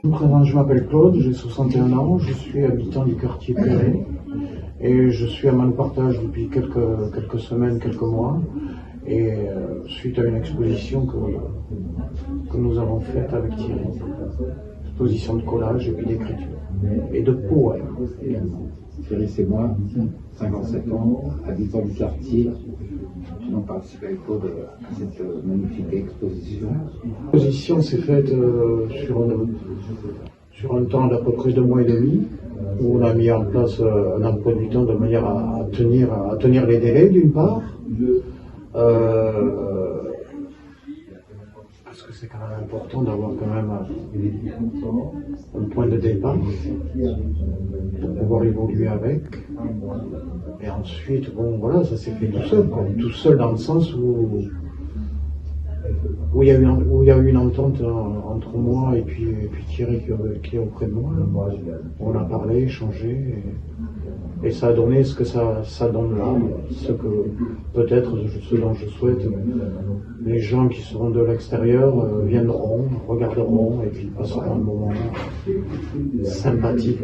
Je me présente, je m'appelle Claude, j'ai 61 ans, je suis habitant du quartier Perret et je suis à Manopartage depuis quelques semaines, quelques mois, et suite à une exposition que nous avons faite avec Thierry, exposition de collage et puis d'écriture et de poèmes également. Thierry, c'est moi, 57 ans, habitant du quartier. Nous avons participé avec Claude à cette magnifique exposition. L'exposition s'est faite sur un temps d'à peu près 2 mois et demi, où on a mis en place un emploi du temps de manière à tenir les délais d'une part, parce que c'est quand même important d'avoir quand même un point de départ pour pouvoir évoluer avec. Et ensuite, bon voilà, ça s'est fait tout seul, quoi. Tout seul dans le sens où il y a eu une entente entre moi et puis Thierry qui est auprès de moi. On a parlé, échangé, et ça a donné ce que ça donne là, ce que peut-être ce dont je souhaite. Les gens qui seront de l'extérieur viendront, regarderont et puis passeront un moment sympathique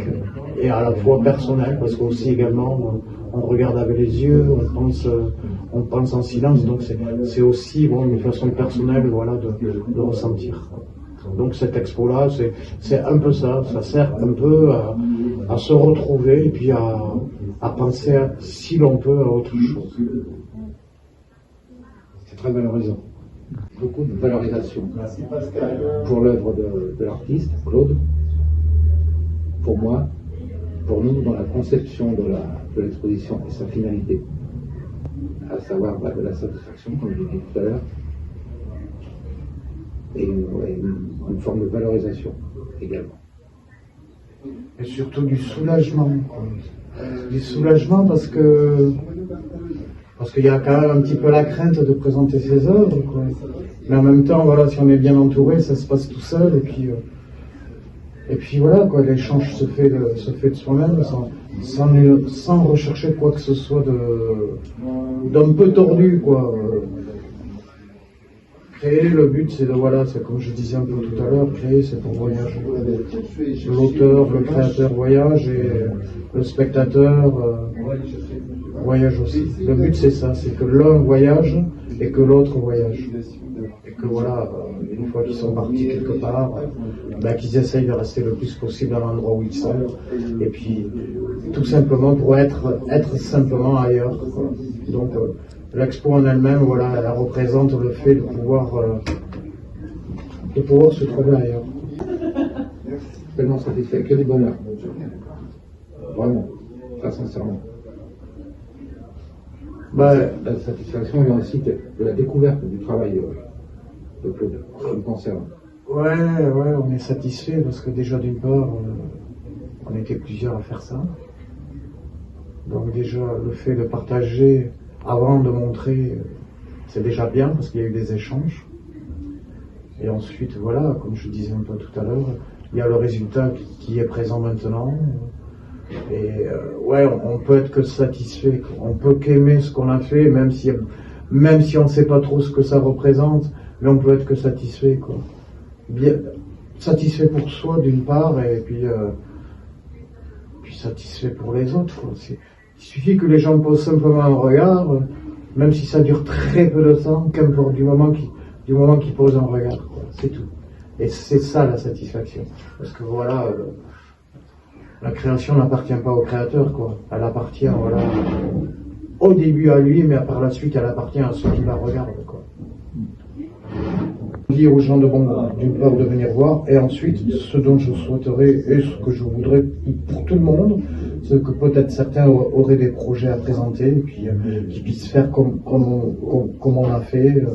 et à la fois personnel, parce qu'aussi également on regarde avec les yeux, on pense en silence, donc c'est aussi une façon personnelle, voilà, de ressentir. Donc cette expo-là, c'est un peu ça sert un peu à se retrouver et puis à penser, si l'on peut, à autre chose. C'est très valorisant. Beaucoup de valorisation pour l'œuvre de l'artiste, Claude, pour moi, pour nous, dans la conception de l'exposition et sa finalité, à savoir de la satisfaction, comme je l'ai dit tout à l'heure, et une forme de valorisation également. Et surtout du soulagement. Du soulagement parce qu'il y a quand même un petit peu la crainte de présenter ses œuvres, quoi. Mais en même temps, voilà, si on est bien entouré, ça se passe tout seul, et puis voilà, quoi, l'échange se fait de soi-même sans rechercher quoi que ce soit d'un peu tordu, quoi. Créer, le but c'est c'est comme je disais un peu tout à l'heure, créer c'est pour voyager. L'auteur, le créateur voyage et le spectateur voyage aussi. Le but c'est ça, c'est que l'un voyage et que l'autre voyage. Et que une fois qu'ils sont partis quelque part, qu'ils essayent de rester le plus possible à l'endroit où ils sont. Et puis tout simplement pour être simplement ailleurs, quoi. Donc l'expo en elle-même, elle représente le fait de pouvoir se trouver ailleurs. Tellement satisfait, que du bonheur. Vraiment, très sincèrement. La satisfaction vient aussi de la découverte du travail de Claude, qui me concerne. Ouais, on est satisfait parce que déjà d'une part, on était plusieurs à faire ça. Donc déjà, le fait de partager avant de montrer, c'est déjà bien parce qu'il y a eu des échanges. Et ensuite, comme je disais un peu tout à l'heure, il y a le résultat qui est présent maintenant. Et on peut être que satisfait, on peut qu'aimer ce qu'on a fait, même si on ne sait pas trop ce que ça représente, mais on peut être que satisfait, quoi. Bien satisfait pour soi d'une part, et puis satisfait pour les autres, quoi. Il suffit que les gens posent simplement un regard, même si ça dure très peu de temps, qu'importe du moment qu'ils posent un regard, quoi. C'est tout. Et c'est ça la satisfaction. Parce que la création n'appartient pas au créateur, quoi. Elle appartient, au début à lui, mais par la suite, elle appartient à ceux qui la regardent, quoi. Dire aux gens d'une part de venir voir, et ensuite, ce dont je souhaiterais et ce que je voudrais pour tout le monde, c'est que peut-être certains auraient des projets à présenter, et puis qu'ils puissent faire comme on a fait,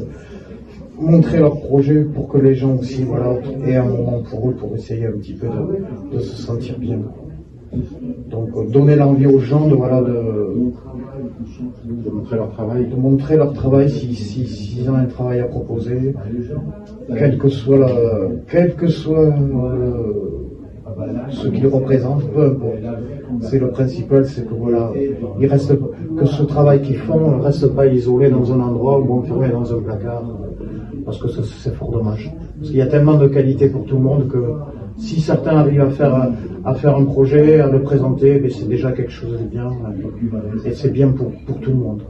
montrer leurs projets pour que les gens aussi, aient un moment pour eux, pour essayer un petit peu de se sentir bien. Donc, donner l'envie aux gens de montrer leur travail, s'ils ont un travail à proposer, quel que soit ce qu'ils représentent, peu importe. C'est le principal, c'est que ce travail qu'ils font ne reste pas isolé dans un endroit ou enfermé dans un placard, parce que c'est fort dommage. Parce qu'il y a tellement de qualité pour tout le monde que Si certains arrivent à faire un projet, à le présenter, mais c'est déjà quelque chose de bien. Et c'est bien pour tout le monde.